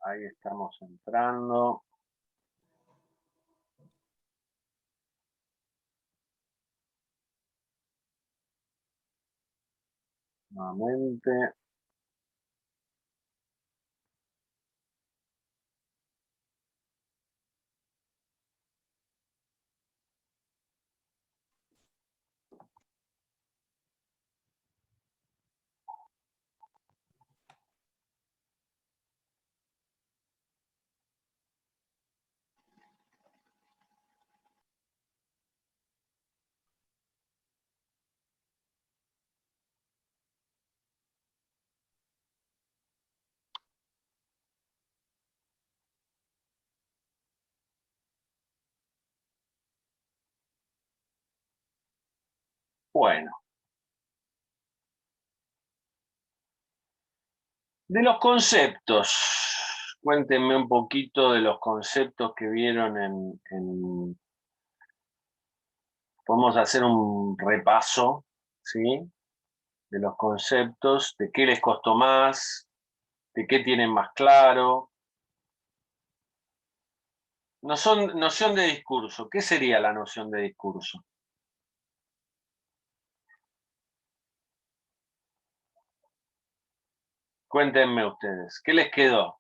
Ahí estamos entrando. Nuevamente. Bueno. De los conceptos, cuéntenme un poquito de los conceptos que vieron Podemos hacer un repaso, ¿sí? De los conceptos, de qué les costó más, de qué tienen más claro. Noción de discurso. ¿Qué sería la noción de discurso? Cuéntenme ustedes, ¿qué les quedó?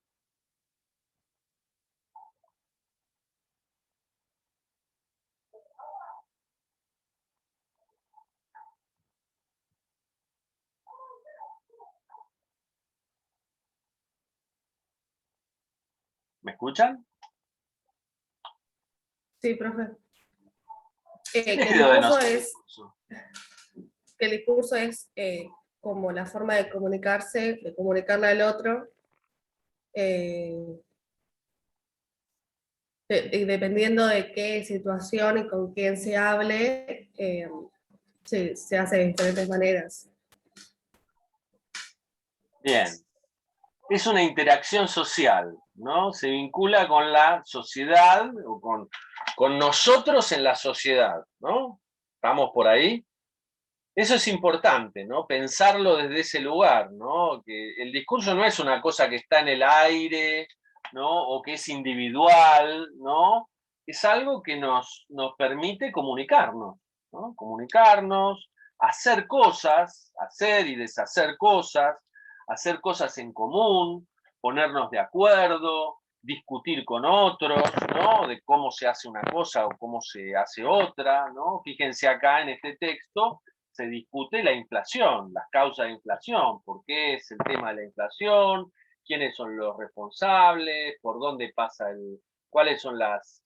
¿Me escuchan? Sí, profe. ¿Qué les quedó de noción de discurso? Que el discurso es como la forma de comunicarse, de comunicarle al otro, dependiendo de qué situación y con quién se hable, se hace de diferentes maneras. Bien. Es una interacción social, ¿no? Se vincula con la sociedad o con nosotros en la sociedad, ¿no? ¿Estamos por ahí? Eso es importante, ¿no? Pensarlo desde ese lugar, ¿no? Que el discurso no es una cosa que está en el aire, ¿no? O que es individual, ¿no? Es algo que nos permite comunicarnos, ¿no? Comunicarnos, hacer cosas, hacer y deshacer cosas, hacer cosas en común, ponernos de acuerdo, discutir con otros, ¿no? De cómo se hace una cosa o cómo se hace otra, ¿no? Fíjense acá en este texto, se discute la inflación, las causas de inflación, por qué es el tema de la inflación, quiénes son los responsables, por dónde pasa cuáles son las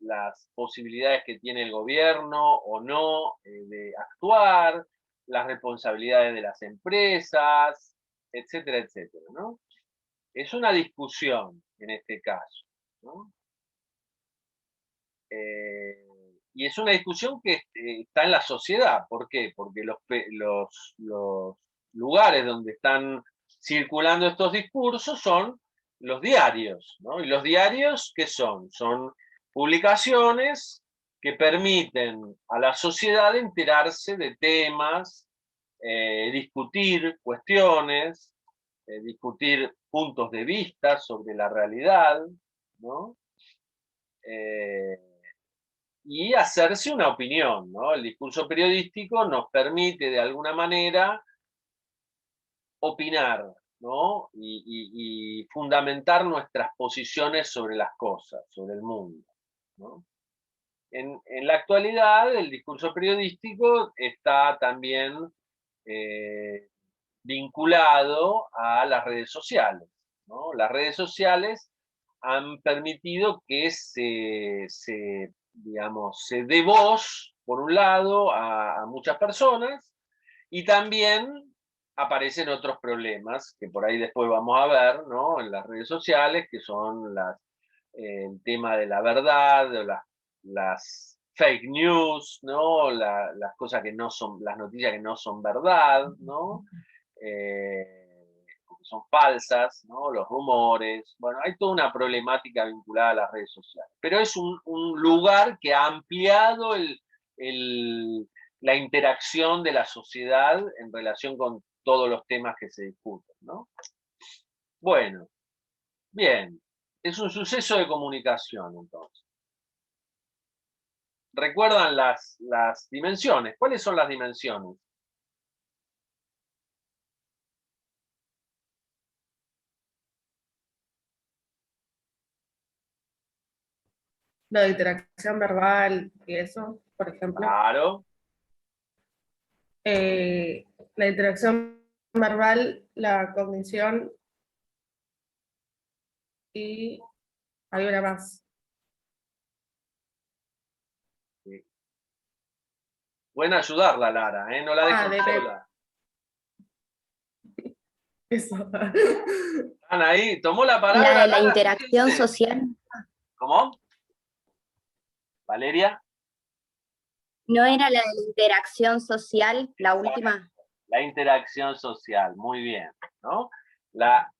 posibilidades que tiene el gobierno o no de actuar, las responsabilidades de las empresas, etcétera, etcétera, ¿no? Es una discusión en este caso, ¿no? Y es una discusión que está en la sociedad. ¿Por qué? Porque los lugares donde están circulando estos discursos son los diarios, ¿no? Y los diarios, ¿qué son? Son publicaciones que permiten a la sociedad enterarse de temas, discutir cuestiones, discutir puntos de vista sobre la realidad, ¿no? Y hacerse una opinión, ¿no? El discurso periodístico nos permite de alguna manera opinar, ¿no? Y fundamentar nuestras posiciones sobre las cosas, sobre el mundo, ¿no? En la actualidad, el discurso periodístico está también vinculado a las redes sociales, ¿no? Las redes sociales han permitido que digamos, se dé voz, por un lado, a muchas personas, y también aparecen otros problemas que por ahí después vamos a ver, ¿no? En las redes sociales, que son el tema de la verdad, de las fake news, ¿no? Las cosas que no son, las noticias que no son verdad, ¿no? Porque son falsas, ¿no? Los rumores. Bueno, hay toda una problemática vinculada a las redes sociales. Pero es un lugar que ha ampliado la interacción de la sociedad en relación todos los temas que se discuten, ¿no? Bueno, bien, es un suceso de comunicación, entonces. ¿Recuerdan las dimensiones? ¿Cuáles son las dimensiones? La interacción verbal y eso, por ejemplo. Claro, La interacción verbal, la cognición y hay una más. sí. Pueden ayudarla, Lara, ¿eh? No la dejen Debe. sola. Eso. ¿Están ahí? ¿Tomó la La palabra, de la Lara? interacción Fíjense. social. ¿Cómo? ¿Valeria? ¿No era la de la interacción social, la última? La interacción social, muy bien, ¿no? La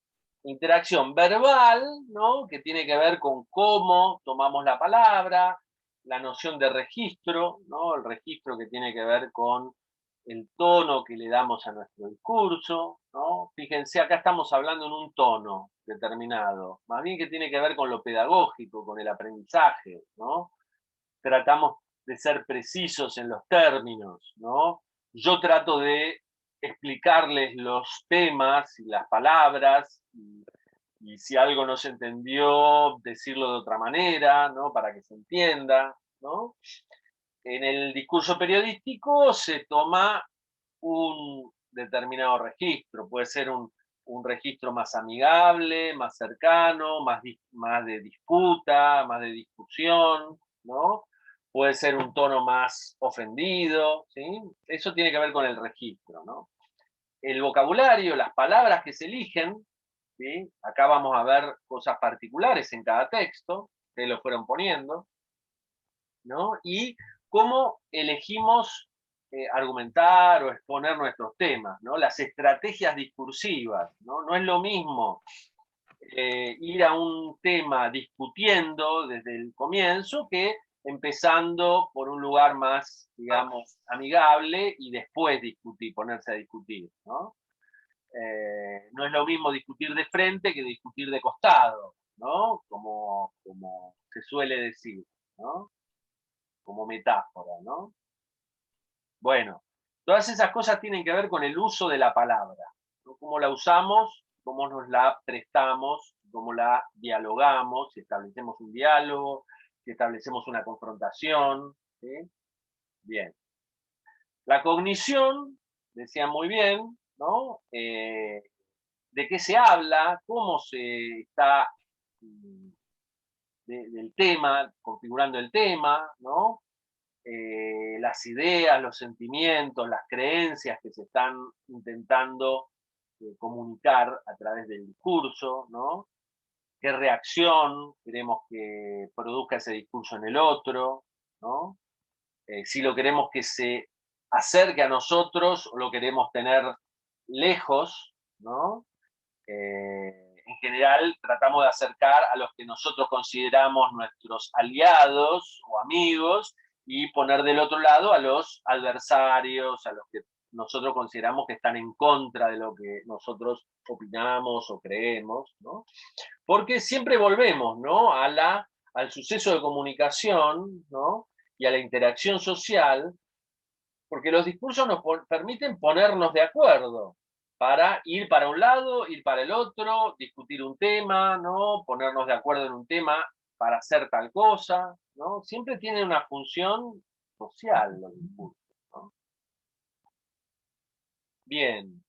interacción verbal, ¿no? Que tiene que ver con cómo tomamos la palabra, la noción de registro, ¿no? El registro que tiene que ver con el tono que le damos a nuestro discurso, ¿no? Fíjense, acá estamos hablando en un tono determinado, más bien que tiene que ver con lo pedagógico, con el aprendizaje, ¿no? Tratamos de ser precisos en los términos, ¿no? Yo trato de explicarles los temas y las palabras, y si algo no se entendió, decirlo de otra manera, ¿no? Para que se entienda, ¿no? En el discurso periodístico se toma un determinado registro, puede ser un registro más amigable, más cercano, más de disputa, más de discusión, ¿no? Puede ser un tono más ofendido, ¿sí? Eso tiene que ver con el registro, ¿no? El vocabulario, las palabras que se eligen, ¿sí? Acá vamos a ver cosas particulares en cada texto, que lo fueron poniendo, ¿no? Y cómo elegimos argumentar o exponer nuestros temas, ¿no? Las estrategias discursivas, ¿no? No es lo mismo ir a un tema discutiendo desde el comienzo que empezando por un lugar más, digamos, amigable y después discutir, ponerse a discutir, ¿no? No es lo mismo discutir de frente que discutir de costado, ¿no? Como se suele decir, ¿no? Como metáfora, ¿no? Bueno, todas esas cosas tienen que ver con el uso de la palabra, ¿no? Cómo la usamos, cómo nos la prestamos, cómo la dialogamos, si establecemos un diálogo, si establecemos una confrontación, ¿sí? Bien. La cognición, decían muy bien, ¿no? ¿De qué se habla? ¿Cómo se está del tema, configurando el tema, ¿no? Las ideas, los sentimientos, las creencias que se están intentando comunicar a través del discurso, ¿no? ¿Qué reacción queremos que produzca ese discurso en el otro, ¿no? Si lo queremos que se acerque a nosotros o lo queremos tener lejos, ¿no? En general tratamos de acercar a los que nosotros consideramos nuestros aliados o amigos y poner del otro lado a los adversarios, a los que nosotros consideramos que están en contra de lo que nosotros opinamos o creemos, ¿no? Porque siempre volvemos, ¿no? Al suceso de comunicación, ¿no? Y a la interacción social, porque los discursos nos permiten ponernos de acuerdo para ir para un lado, ir para el otro, discutir un tema, ¿no? Ponernos de acuerdo en un tema para hacer tal cosa, ¿no? Siempre tienen una función social los discursos, ¿no? Bien.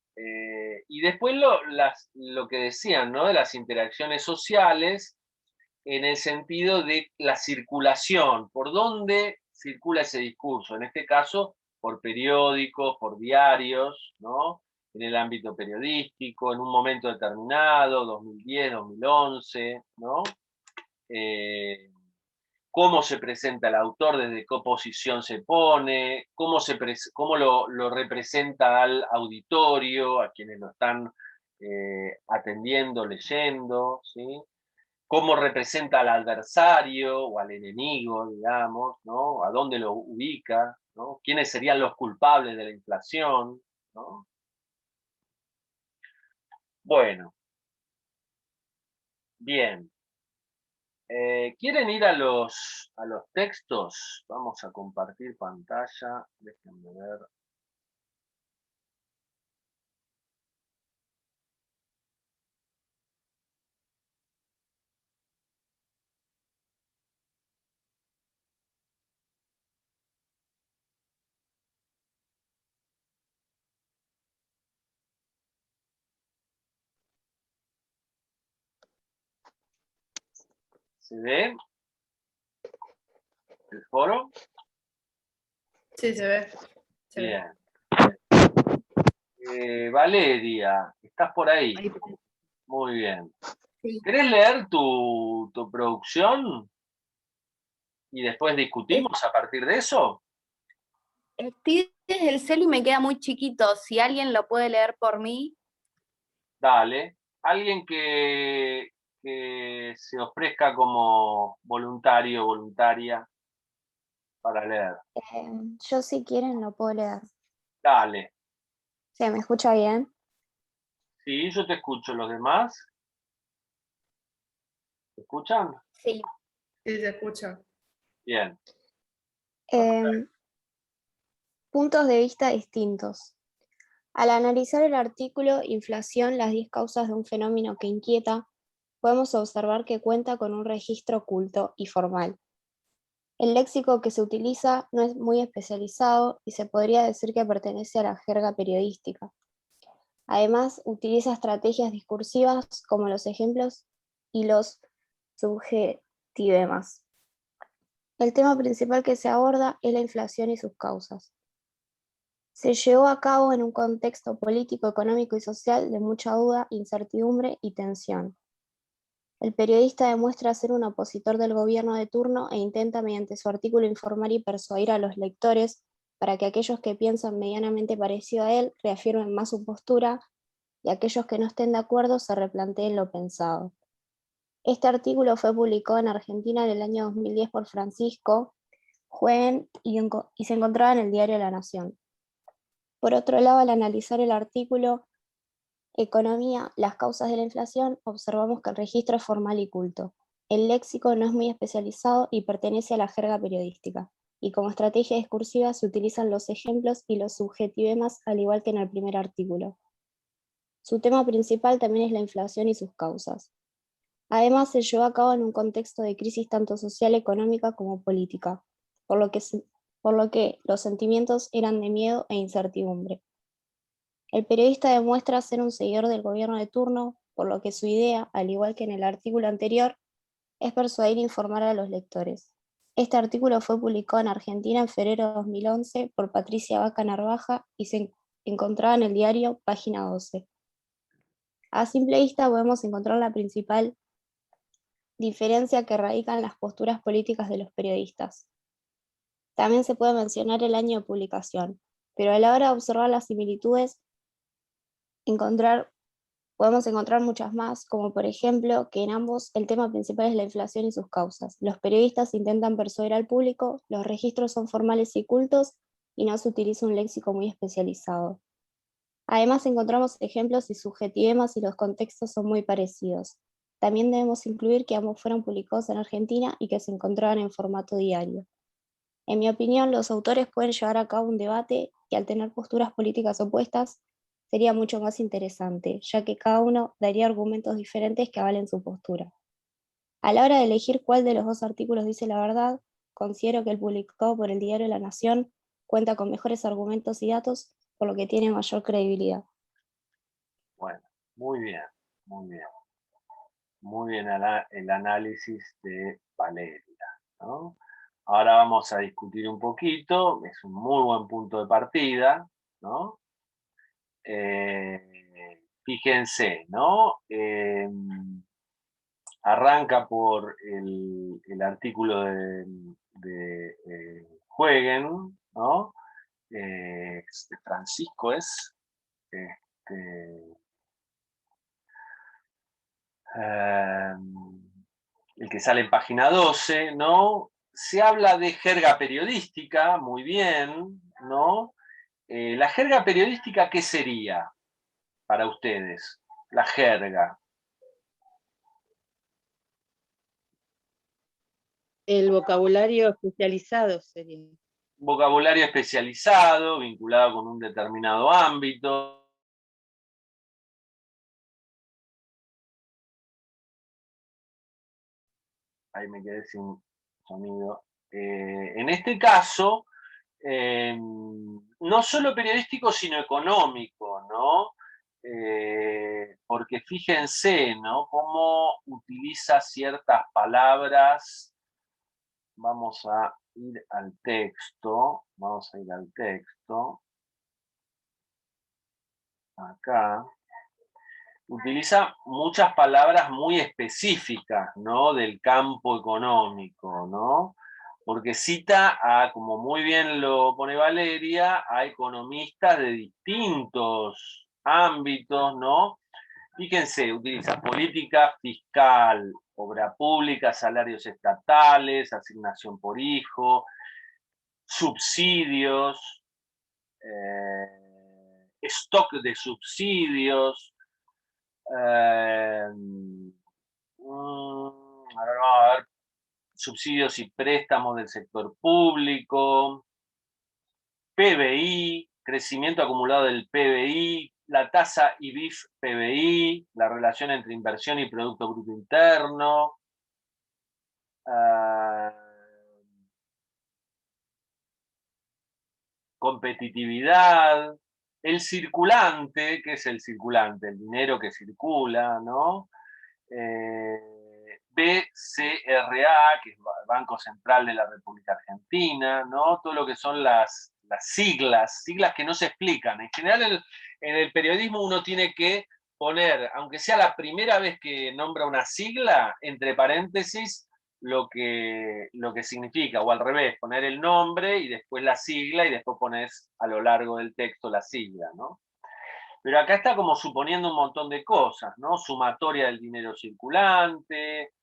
Y después lo que decían, ¿no? De las interacciones sociales, en el sentido de la circulación, por dónde circula ese discurso, en este caso por periódicos, por diarios, ¿no? En el ámbito periodístico, en un momento determinado, 2010, 2011, ¿no? Eh, cómo se presenta el autor, desde qué posición se pone, cómo lo representa al auditorio, a quienes lo están atendiendo, leyendo, ¿sí? Cómo representa al adversario o al enemigo, digamos, ¿no? A dónde lo ubica, ¿no? ¿Quiénes serían los culpables de la inflación, ¿no? Bueno, bien. ¿Quieren ir a los textos? Vamos a compartir pantalla. Déjenme ver. ¿Se ve el foro? Sí, se ve. Se ve. Bien. Valeria, ¿estás por ahí? Muy bien. Sí. ¿Querés leer tu producción? Y después discutimos a partir de eso. Estoy desde el cel y me queda muy chiquito. Si alguien lo puede leer por mí. Dale. Alguien que se ofrezca como voluntario, voluntaria para leer. Yo si quieren lo puedo leer. Dale. ¿Se me escucha bien? Sí, yo te escucho. ¿Los demás? ¿Te escuchan? Sí. Sí, se escucha. Bien. Puntos de vista distintos. Al analizar el artículo Inflación, las 10 causas de un fenómeno que inquieta, podemos observar que cuenta con un registro oculto y formal. El léxico que se utiliza no es muy especializado y se podría decir que pertenece a la jerga periodística. Además, utiliza estrategias discursivas como los ejemplos y los subjetivemas. El tema principal que se aborda es la inflación y sus causas. Se llevó a cabo en un contexto político, económico y social de mucha duda, incertidumbre y tensión. El periodista demuestra ser un opositor del gobierno de turno e intenta mediante su artículo informar y persuadir a los lectores para que aquellos que piensan medianamente parecido a él reafirmen más su postura y aquellos que no estén de acuerdo se replanteen lo pensado. Este artículo fue publicado en Argentina en el año 2010 por Francisco Jueguen y se encontraba en el diario La Nación. Por otro lado, al analizar el artículo Economía, las causas de la inflación, observamos que el registro es formal y culto. El léxico no es muy especializado y pertenece a la jerga periodística, y como estrategia discursiva se utilizan los ejemplos y los subjetivemas al igual que en el primer artículo. Su tema principal también es la inflación y sus causas. Además, se llevó a cabo en un contexto de crisis tanto social, económica como política, por lo que los sentimientos eran de miedo e incertidumbre. El periodista demuestra ser un seguidor del gobierno de turno, por lo que su idea, al igual que en el artículo anterior, es persuadir e informar a los lectores. Este artículo fue publicado en Argentina en febrero de 2011 por Patricia Vaca Narvaja y se encontraba en el diario Página 12. A simple vista podemos encontrar la principal diferencia que radica en las posturas políticas de los periodistas. También se puede mencionar el año de publicación, pero a la hora de observar las similitudes, podemos encontrar muchas más, como por ejemplo que en ambos el tema principal es la inflación y sus causas. Los periodistas intentan persuadir al público, los registros son formales y cultos y no se utiliza un léxico muy especializado. Además encontramos ejemplos y subjetivemas y los contextos son muy parecidos. También debemos incluir que ambos fueron publicados en Argentina y que se encontraban en formato diario. En mi opinión, los autores pueden llevar a cabo un debate que al tener posturas políticas opuestas sería mucho más interesante, ya que cada uno daría argumentos diferentes que avalen su postura. A la hora de elegir cuál de los dos artículos dice la verdad, considero que el publicado por el diario La Nación cuenta con mejores argumentos y datos, por lo que tiene mayor credibilidad. Bueno, muy bien, muy bien. Muy bien el análisis de Valeria, ¿no? Ahora vamos a discutir un poquito, es un muy buen punto de partida, ¿no? Fíjense, ¿no? Arranca por el artículo de Jueguen, ¿no? Francisco es, este, el que sale en página 12, ¿no? Se habla de jerga periodística, muy bien, ¿no? La jerga periodística, ¿qué sería para ustedes? la jerga. El vocabulario especializado sería. Vocabulario especializado, vinculado con un determinado ámbito. Ahí me quedé sin sonido. En este caso, no solo periodístico, sino económico, ¿no? Porque fíjense, ¿no? Cómo utiliza ciertas palabras. Vamos a ir al texto. Vamos a ir al texto. Acá. Utiliza muchas palabras muy específicas, ¿no? Del campo económico, ¿no? Porque cita a, como muy bien lo pone Valeria, a economistas de distintos ámbitos, ¿no? Fíjense, utiliza política fiscal, obra pública, salarios estatales, asignación por hijo, subsidios, stock de subsidios, a ver, subsidios y préstamos del sector público, PBI, crecimiento acumulado del PBI, la tasa IBIF-PBI, la relación entre inversión y Producto Bruto Interno, competitividad, el circulante, ¿qué es el circulante? El dinero que circula, ¿no? BCRA, que es Banco Central de la República Argentina, ¿no? Todo lo que son las siglas que no se explican. En general, en el periodismo uno tiene que poner, aunque sea la primera vez que nombra una sigla, entre paréntesis, lo que significa, o al revés, poner el nombre y después la sigla, y después pones a lo largo del texto la sigla, ¿no? Pero acá está como suponiendo un montón de cosas, ¿no? Sumatoria del dinero circulante,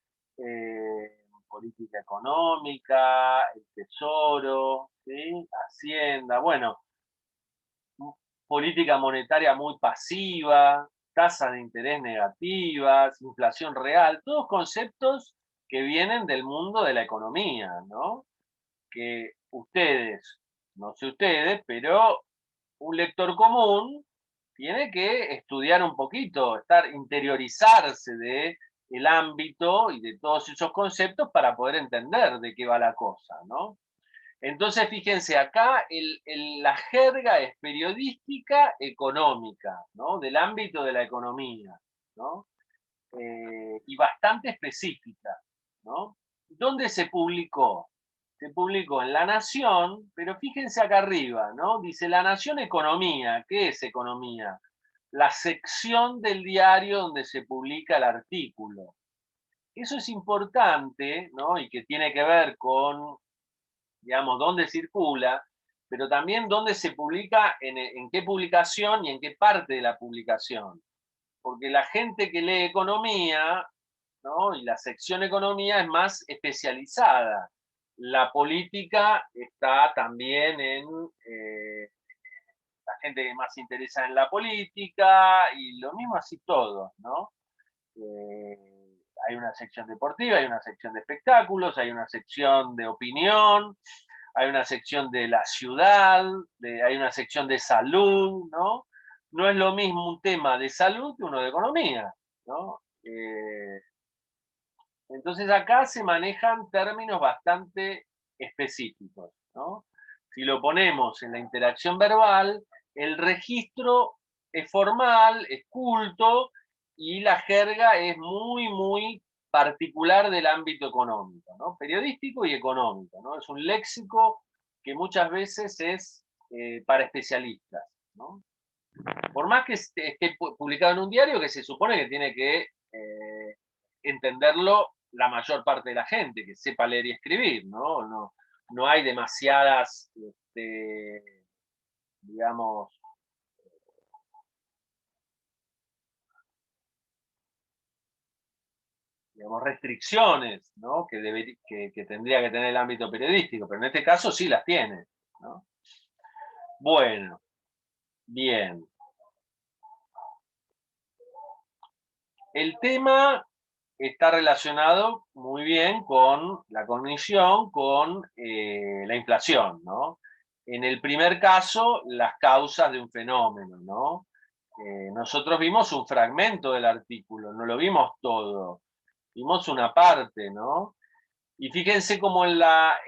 política económica, el tesoro, ¿sí? Hacienda, bueno, política monetaria muy pasiva, tasas de interés negativas, inflación real, todos conceptos que vienen del mundo de la economía, ¿no? Que ustedes, no sé ustedes, pero un lector común tiene que estudiar un poquito, interiorizarse de el ámbito y de todos esos conceptos para poder entender de qué va la cosa, ¿no? Entonces, fíjense, acá la jerga es periodística económica, ¿no? Del ámbito de la economía, ¿no? Y bastante específica, ¿no? ¿Dónde se publicó? Se publicó en La Nación, pero fíjense acá arriba, ¿no? Dice La Nación Economía. ¿Qué es economía? La sección del diario donde se publica el artículo. Eso es importante, ¿no? Y que tiene que ver con, digamos, dónde circula, pero también dónde se publica, en qué publicación y en qué parte de la publicación. Porque la gente que lee economía, ¿no? Y la sección economía es más especializada. La política está también en la gente que más se interesa en la política, y lo mismo así todo, ¿no? Hay una sección deportiva, hay una sección de espectáculos, hay una sección de opinión, hay una sección de la ciudad, hay una sección de salud, ¿no? No es lo mismo un tema de salud que uno de economía, ¿no? Entonces acá se manejan términos bastante específicos, ¿no? Si lo ponemos en la interacción verbal, el registro es formal, es culto, y la jerga es muy, muy particular del ámbito económico, ¿no? Periodístico y económico, ¿no? Es un léxico que muchas veces es para especialistas, ¿no? Por más que esté publicado en un diario, que se supone que tiene que entenderlo la mayor parte de la gente, que sepa leer y escribir, ¿no? No hay demasiadas, digamos, restricciones, ¿no? Que tendría que tener el ámbito periodístico, pero en este caso sí las tiene, ¿no? Bueno, bien. El tema está relacionado muy bien con la cognición, con la inflación, ¿no? En el primer caso, las causas de un fenómeno, ¿no? Nosotros vimos un fragmento del artículo, no lo vimos todo, vimos una parte, ¿no? Y fíjense como en la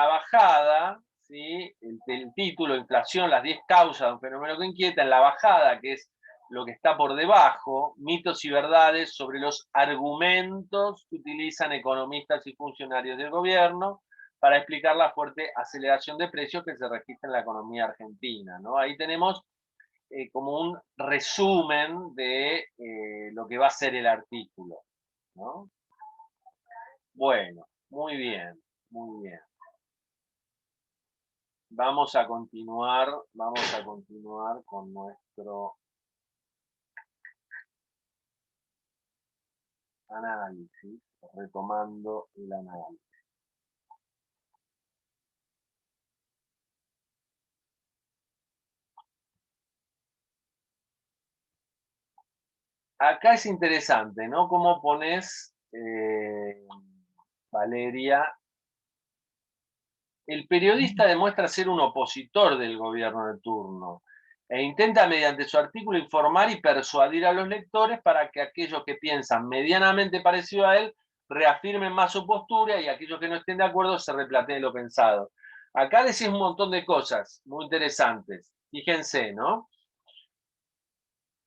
bajada, ¿sí? El título, inflación, las 10 causas de un fenómeno que inquieta, en la bajada, que es lo que está por debajo, mitos y verdades sobre los argumentos que utilizan economistas y funcionarios del gobierno para explicar la fuerte aceleración de precios que se registra en la economía argentina, ¿no? Ahí tenemos como un resumen de lo que va a ser el artículo, ¿no? Bueno, muy bien, muy bien. Vamos a continuar con nuestro análisis, retomando el análisis. Acá es interesante, ¿no? Cómo pones, Valeria, el periodista demuestra ser un opositor del gobierno de turno e intenta mediante su artículo informar y persuadir a los lectores para que aquellos que piensan medianamente parecido a él reafirmen más su postura y aquellos que no estén de acuerdo se replanteen lo pensado. Acá decís un montón de cosas muy interesantes. Fíjense, ¿no?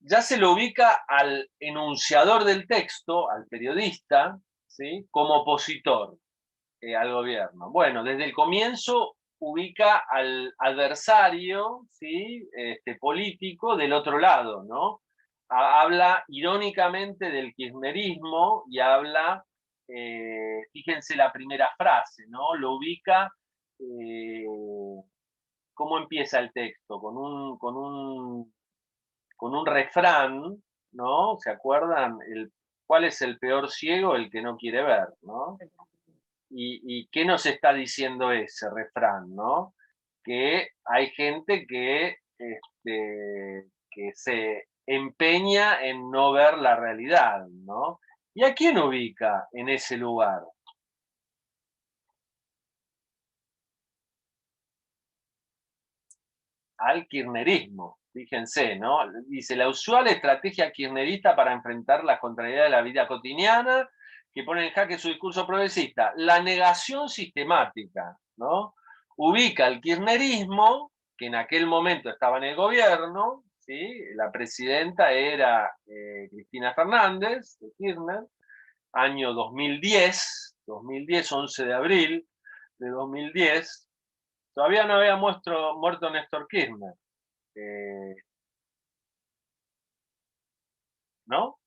Ya se lo ubica al enunciador del texto, al periodista, ¿sí? Como opositor al gobierno. Bueno, desde el comienzo ubica al adversario, ¿sí? Político del otro lado, ¿no? Habla irónicamente del kirchnerismo y habla, fíjense la primera frase, ¿no? Lo ubica, ¿cómo empieza el texto? Con un refrán, ¿no? ¿Se acuerdan? ¿Cuál es el peor ciego? El que no quiere ver, ¿no? ¿Y qué nos está diciendo ese refrán, no? Que hay gente que se empeña en no ver la realidad, ¿no? ¿Y a quién ubica en ese lugar? Al kirchnerismo, fíjense, ¿no? Dice, la usual estrategia kirchnerista para enfrentar las contrariedades de la vida cotidiana, que pone en jaque su discurso progresista, la negación sistemática, ¿no? Ubica al kirchnerismo, que en aquel momento estaba en el gobierno, ¿sí? La presidenta era Cristina Fernández, de Kirchner, año 2010, 11 de abril de 2010, todavía no había muerto Néstor Kirchner. ¿No?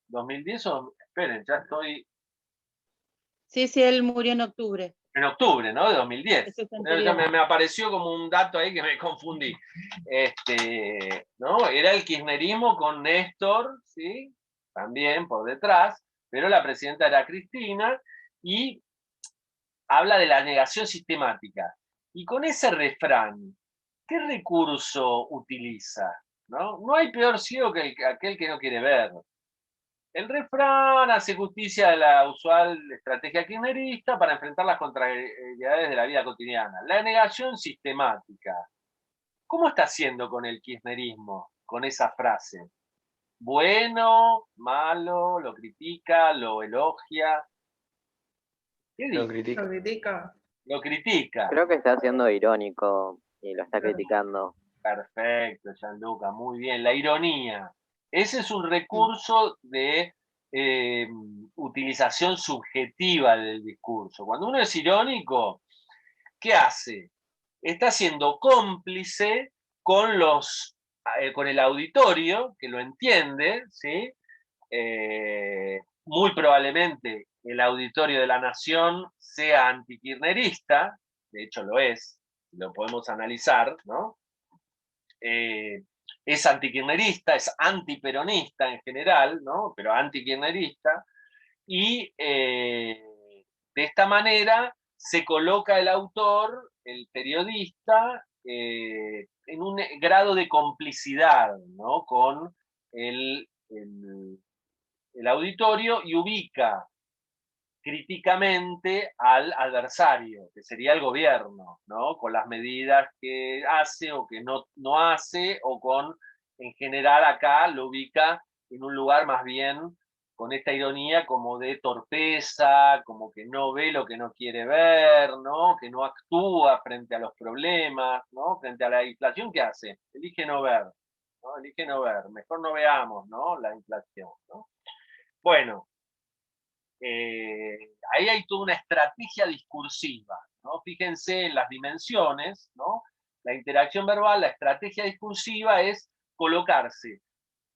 2010 o... Esperen, ya estoy... Sí, sí, él murió en octubre. En octubre, ¿no? De 2010. Eso es Ya anterior. me apareció como un dato ahí que me confundí. ¿No? Era el kirchnerismo con Néstor, ¿sí? También por detrás, pero la presidenta era Cristina, y habla de la negación sistemática. Y con ese refrán, ¿qué recurso utiliza? ¿No? No hay peor ciego que aquel que no quiere ver. El refrán hace justicia de la usual estrategia kirchnerista para enfrentar las contrariedades de la vida cotidiana. La negación sistemática. ¿Cómo está haciendo con el kirchnerismo, con esa frase? ¿Bueno, malo, lo critica, lo elogia? ¿Qué Lo dice? critica. Lo critica. Lo critica. Creo que está siendo irónico y lo está criticando. Perfecto, Gianluca, muy bien. La ironía. Ese es un recurso de utilización subjetiva del discurso. Cuando uno es irónico, ¿qué hace? Está siendo cómplice con el auditorio, que lo entiende, ¿sí? Muy probablemente el auditorio de la Nación sea antikirchnerista, de hecho lo es, lo podemos analizar, ¿no? Es antikirchnerista, es antiperonista en general, ¿no? Pero antikirchnerista, y de esta manera se coloca el autor, el periodista, en un grado de complicidad, ¿no? Con el el auditorio y ubica críticamente al adversario, que sería el gobierno, ¿no? Con las medidas que hace o que no hace, o con, en general acá lo ubica en un lugar más bien con esta ironía como de torpeza, como que no ve lo que no quiere ver, ¿no? Que no actúa frente a los problemas, ¿no? Frente a la inflación, ¿qué hace? Elige no ver, ¿no? Elige no ver, mejor no veamos, ¿no? La inflación, ¿no? Bueno, ahí hay toda una estrategia discursiva, ¿no? Fíjense en las dimensiones, ¿no? La interacción verbal, la estrategia discursiva es colocarse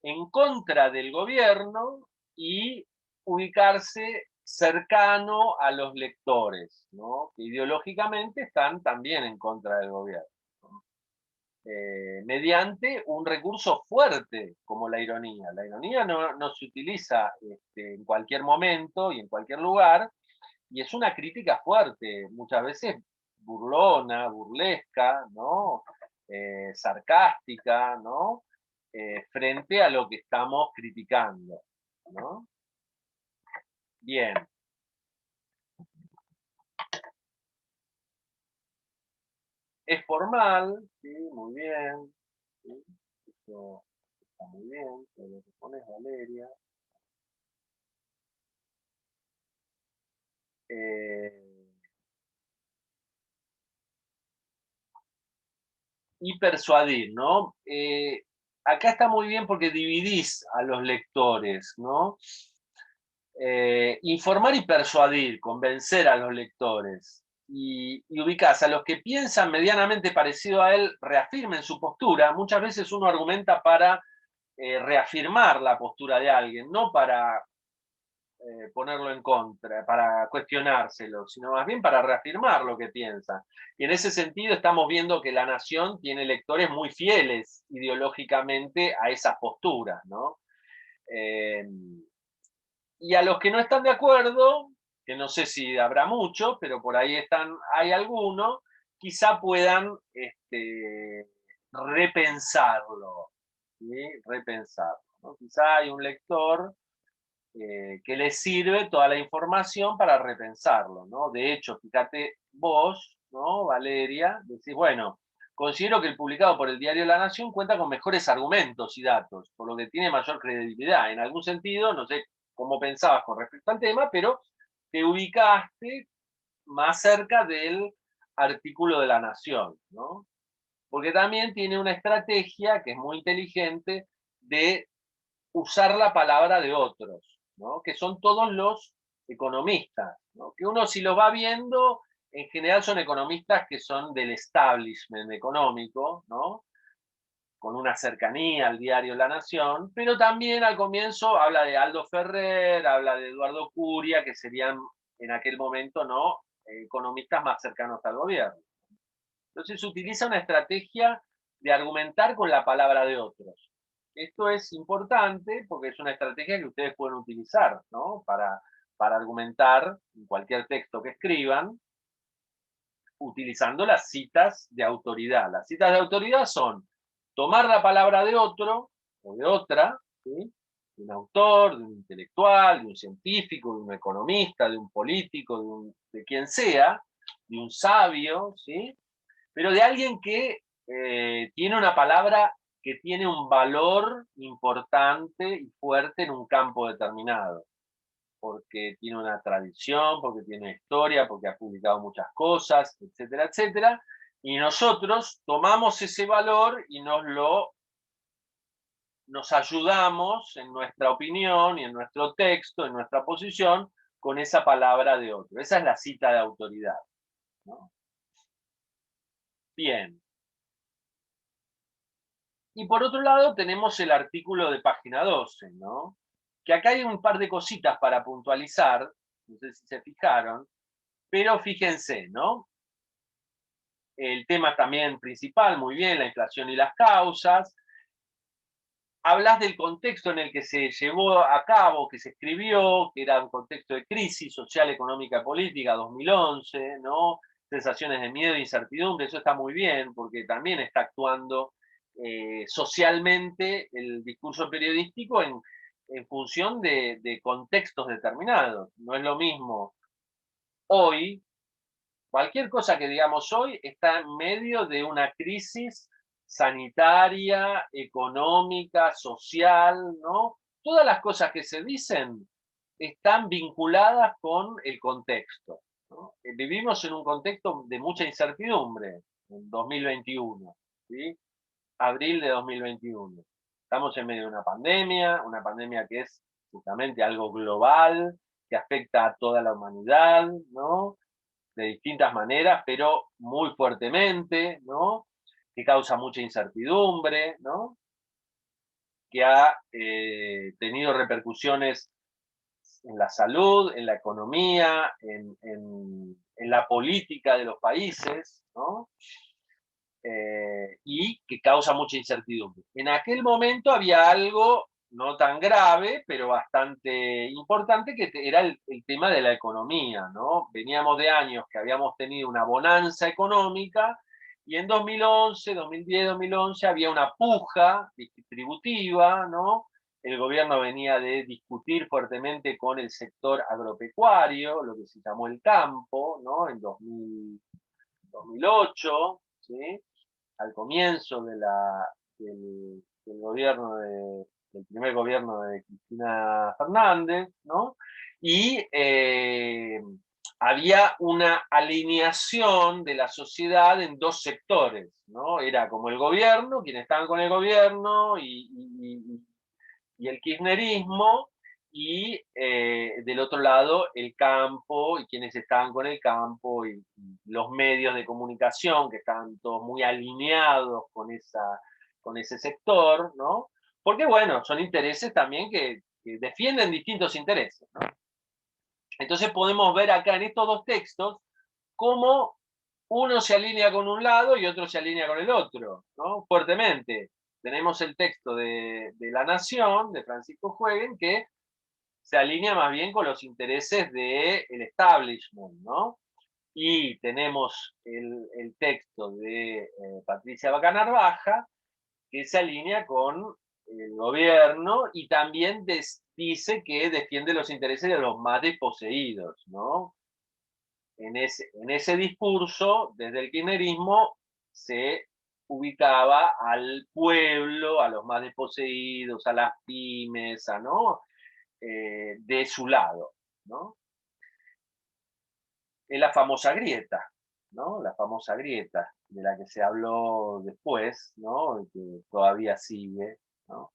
en contra del gobierno y ubicarse cercano a los lectores, ¿no? Que ideológicamente están también en contra del gobierno, ¿no? Mediante un recurso fuerte como la ironía. La ironía no se utiliza en cualquier momento y en cualquier lugar, y es una crítica fuerte, muchas veces burlona, burlesca, ¿no? Sarcástica, ¿no? Frente a lo que estamos criticando, ¿no? Bien. Es formal, sí, muy bien. ¿Sí? Eso está muy bien, lo que pones, Valeria. Y persuadir, ¿no? Acá está muy bien porque dividís a los lectores, ¿no? Informar y persuadir, convencer a los lectores. Y ubicás a los que piensan medianamente parecido a él, reafirmen su postura. Muchas veces uno argumenta para reafirmar la postura de alguien, no para ponerlo en contra, para cuestionárselo, sino más bien para reafirmar lo que piensa. Y en ese sentido estamos viendo que La Nación tiene lectores muy fieles ideológicamente a esas posturas, ¿no? Y a los que no están de acuerdo, que no sé si habrá muchos, pero por ahí hay algunos, quizá puedan repensarlo, ¿sí? Repensarlo, ¿no? Quizá hay un lector que les sirve toda la información para repensarlo, ¿no? De hecho, fíjate vos, ¿no, Valeria? Decís, bueno, considero que el publicado por el diario La Nación cuenta con mejores argumentos y datos, por lo que tiene mayor credibilidad. En algún sentido, no sé cómo pensabas con respecto al tema, pero te ubicaste más cerca del artículo de La Nación, ¿no? Porque también tiene una estrategia que es muy inteligente de usar la palabra de otros, ¿no? Que son todos los economistas, ¿no? Que uno si los va viendo, en general son economistas que son del establishment económico, ¿no? Con una cercanía al diario La Nación, pero también al comienzo habla de Aldo Ferrer, habla de Eduardo Curia, que serían en aquel momento, ¿no? Economistas más cercanos al gobierno. Entonces utiliza una estrategia de argumentar con la palabra de otros. Esto es importante porque es una estrategia que ustedes pueden utilizar, ¿no? Para argumentar en cualquier texto que escriban, utilizando las citas de autoridad. Las citas de autoridad son tomar la palabra de otro o de otra, ¿sí? De un autor, de un intelectual, de un científico, de un economista, de un político, de quien sea, de un sabio, ¿sí? Pero de alguien que tiene una palabra que tiene un valor importante y fuerte en un campo determinado, porque tiene una tradición, porque tiene historia, porque ha publicado muchas cosas, etcétera, etcétera, y nosotros tomamos ese valor y nos ayudamos en nuestra opinión y en nuestro texto, en nuestra posición, con esa palabra de otro. Esa es la cita de autoridad, ¿no? Bien. Y por otro lado tenemos el artículo de página 12, ¿no? Que acá hay un par de cositas para puntualizar, no sé si se fijaron, pero fíjense, ¿no? El tema también principal, muy bien, la inflación y las causas. Hablas del contexto en el que se llevó a cabo, que se escribió, que era un contexto de crisis social, económica, política, 2011, ¿no? Sensaciones de miedo e incertidumbre, eso está muy bien, porque también está actuando socialmente el discurso periodístico en función de contextos determinados. No es lo mismo hoy, cualquier cosa que digamos hoy está en medio de una crisis sanitaria, económica, social, ¿no? Todas las cosas que se dicen están vinculadas con el contexto, ¿no? Vivimos en un contexto de mucha incertidumbre en 2021, ¿sí? Abril de 2021. Estamos en medio de una pandemia que es justamente algo global, que afecta a toda la humanidad, ¿no? De distintas maneras, pero muy fuertemente, ¿no? Que causa mucha incertidumbre, ¿no? Que ha tenido repercusiones en la salud, en la economía, en la política de los países, ¿no? Y que causa mucha incertidumbre. En aquel momento había algo no tan grave, pero bastante importante, que era el tema de la economía, ¿no? Veníamos de años que habíamos tenido una bonanza económica, y en 2011, 2010, 2011 había una puja distributiva, ¿no? El gobierno venía de discutir fuertemente con el sector agropecuario, lo que se llamó el campo, ¿no? En 2008, ¿sí? Al comienzo del gobierno del primer gobierno de Cristina Fernández, ¿no? Y había una alineación de la sociedad en dos sectores, ¿no? Era como el gobierno, quienes estaban con el gobierno, y el kirchnerismo, y del otro lado el campo y quienes estaban con el campo, y los medios de comunicación que estaban todos muy alineados con ese sector, ¿no? Porque bueno, son intereses también que defienden distintos intereses, ¿no? Entonces podemos ver acá en estos dos textos cómo uno se alinea con un lado y otro se alinea con el otro, ¿no? Fuertemente. Tenemos el texto de La Nación, de Francisco Jueguen, que se alinea más bien con los intereses del establishment, ¿no? Y tenemos el texto de Patricia Bacanarvaja, que se alinea con el gobierno y también dice que defiende los intereses de los más desposeídos, ¿no? En ese discurso, desde el kirchnerismo, se ubicaba al pueblo, a los más desposeídos, a las pymes, ¿no? De su lado, ¿no? Es la famosa grieta, ¿no? La famosa grieta de la que se habló después, ¿no? Y que todavía sigue, ¿no?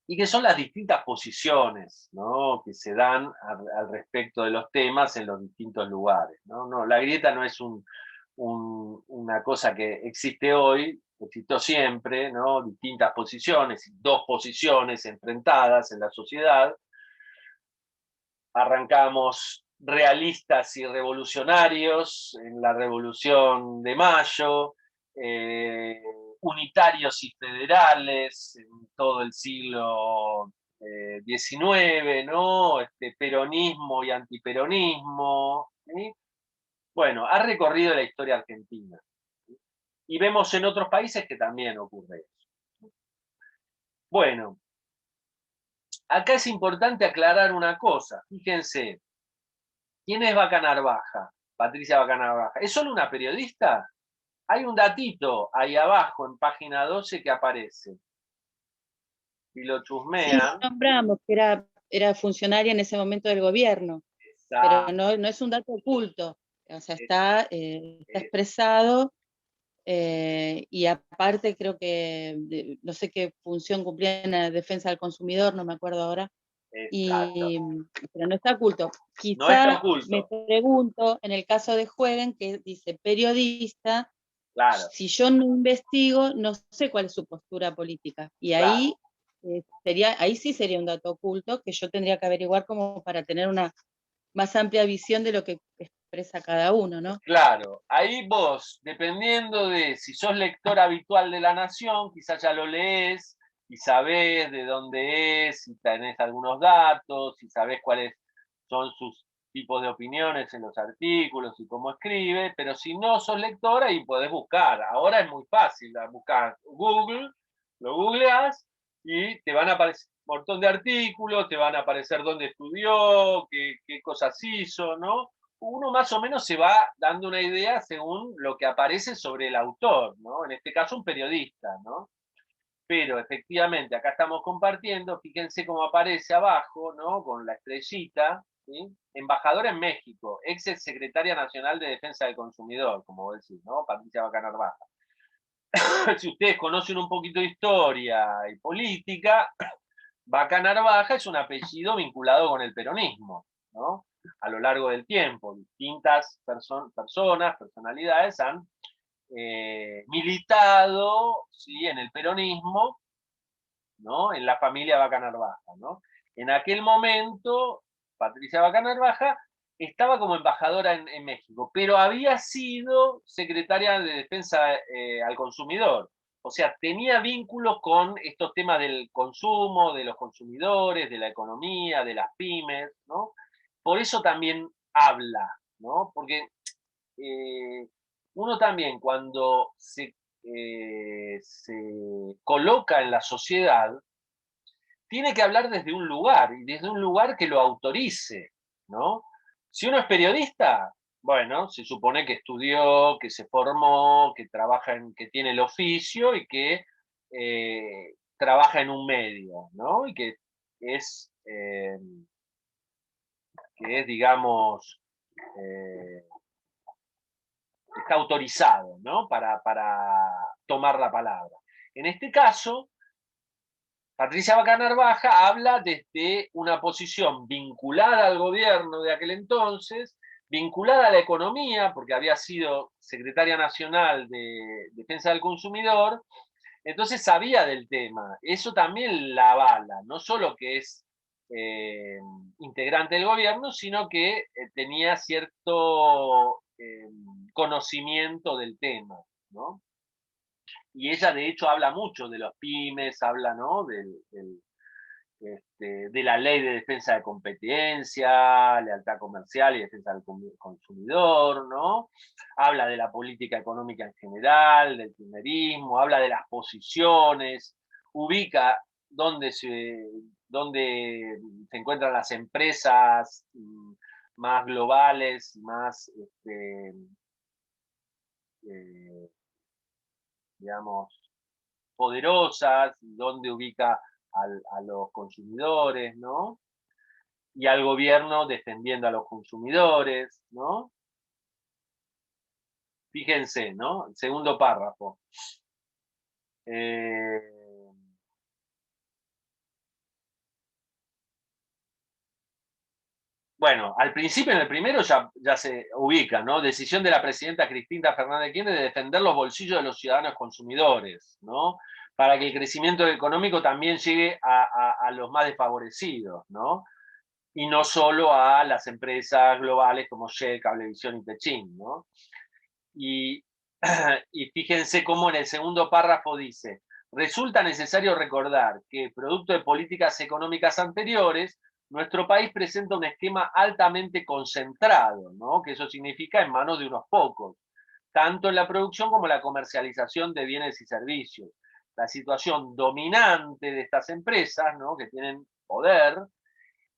Y que son las distintas posiciones, ¿no? Que se dan al respecto de los temas en los distintos lugares, ¿no? No, la grieta no es una cosa que existe hoy, existió siempre, ¿no? Distintas posiciones, dos posiciones enfrentadas en la sociedad. Arrancamos realistas y revolucionarios en la Revolución de Mayo, unitarios y federales en todo el siglo XIX, ¿no? Peronismo y antiperonismo, ¿sí? Bueno, ha recorrido la historia argentina. ¿Sí? Y vemos en otros países que también ocurre eso. Bueno, acá es importante aclarar una cosa. Fíjense, ¿quién es Bacanarvaja? Patricia Bacanarvaja. ¿Es solo una periodista? Hay un datito ahí abajo en página 12 que aparece. Si lo Sí, chusmean. nombramos que era funcionaria en ese momento del gobierno, pero no es un dato oculto, o sea, está expresado, y aparte creo que no sé qué función cumplía en la defensa del consumidor, no me acuerdo ahora, pero no está oculto. No está Quizá oculto. me pregunto, en el caso de Jueguen, que dice periodista, Claro. si yo no investigo, no sé cuál es su postura política. Y ahí, ahí sí sería un dato oculto que yo tendría que averiguar como para tener una más amplia visión de lo que expresa cada uno, ¿no? Claro, ahí vos, dependiendo de si sos lector habitual de La Nación, quizás ya lo lees y sabés de dónde es, si tenés algunos datos, si sabés cuáles son sus tipos de opiniones en los artículos y cómo escribe, pero si no sos lector, ahí podés buscar. Ahora es muy fácil, buscar Google, lo googleás y te van a aparecer. montón de artículos, te van a aparecer dónde estudió, qué cosas hizo, ¿no? Uno más o menos se va dando una idea según lo que aparece sobre el autor, ¿no? En este caso un periodista, ¿no? Pero efectivamente acá estamos compartiendo, fíjense cómo aparece abajo, ¿no? Con la estrellita, ¿sí? Embajadora en México, ex secretaria nacional de Defensa del Consumidor, como vos decís, ¿no? Patricia Vaca Narvaja. Si ustedes conocen un poquito de historia y política, Vaca Narvaja es un apellido vinculado con el peronismo, ¿no? A lo largo del tiempo, distintas personas, personalidades han militado, ¿sí? En el peronismo, ¿no? En la familia Vaca Narvaja, ¿no? En aquel momento, Patricia Vaca Narvaja estaba como embajadora en México, pero había sido secretaria de Defensa al Consumidor. O sea, tenía vínculos con estos temas del consumo, de los consumidores, de la economía, de las pymes, ¿no? Por eso también habla, ¿no? Porque uno también cuando se coloca en la sociedad, tiene que hablar desde un lugar, y desde un lugar que lo autorice, ¿no? Si uno es periodista, bueno, se supone que estudió, que se formó, que trabaja que tiene el oficio y trabaja en un medio, ¿no? Y es, eh, que es, digamos, eh, está autorizado, ¿no? Para tomar la palabra. En este caso, Patricia Vaca Narvaja habla desde una posición vinculada al gobierno de aquel entonces, vinculada a la economía, porque había sido secretaria nacional de Defensa del Consumidor, entonces sabía del tema. Eso también la avala, no solo que es integrante del gobierno, sino que tenía cierto conocimiento del tema, ¿no? Y ella de hecho habla mucho de los pymes, habla, ¿no? De la ley de defensa de competencia, lealtad comercial y defensa del consumidor, ¿no? Habla de la política económica en general, del kirchnerismo, habla de las posiciones, ubica dónde se encuentran las empresas más globales, más, digamos, poderosas, dónde ubica a los consumidores, ¿no? Y al gobierno defendiendo a los consumidores, ¿no? Fíjense, ¿no? El segundo párrafo. Bueno, al principio, en el primero, ya se ubica, ¿no? Decisión de la presidenta Cristina Fernández Kirchner de defender los bolsillos de los ciudadanos consumidores, ¿no? Para que el crecimiento económico también llegue a los más desfavorecidos, ¿no? Y no solo a las empresas globales como Shell, Cablevisión y Techín, ¿no? Y, y fíjense cómo en el segundo párrafo dice, resulta necesario recordar que, producto de políticas económicas anteriores, nuestro país presenta un esquema altamente concentrado, ¿no? Que eso significa en manos de unos pocos, tanto en la producción como en la comercialización de bienes y servicios. La situación dominante de estas empresas, ¿no? Que tienen poder,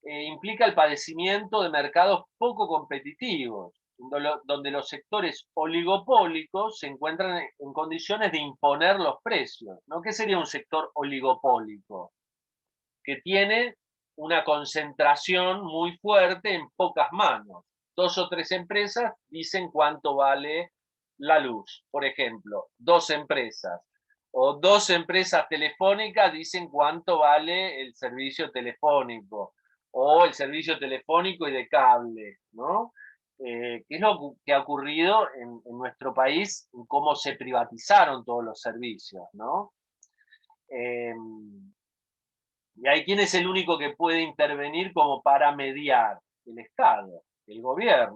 implica el padecimiento de mercados poco competitivos, donde los sectores oligopólicos se encuentran en condiciones de imponer los precios, ¿no? ¿Qué sería un sector oligopólico? Que tiene una concentración muy fuerte en pocas manos. 2 o 3 empresas dicen cuánto vale la luz, por ejemplo, 2 empresas. O 2 empresas telefónicas dicen cuánto vale el servicio telefónico, o el servicio telefónico y de cable, ¿no? ¿Qué es lo que ha ocurrido en nuestro país, en cómo se privatizaron todos los servicios, ¿no? Y hay quién es el único que puede intervenir como para mediar: el Estado, el gobierno.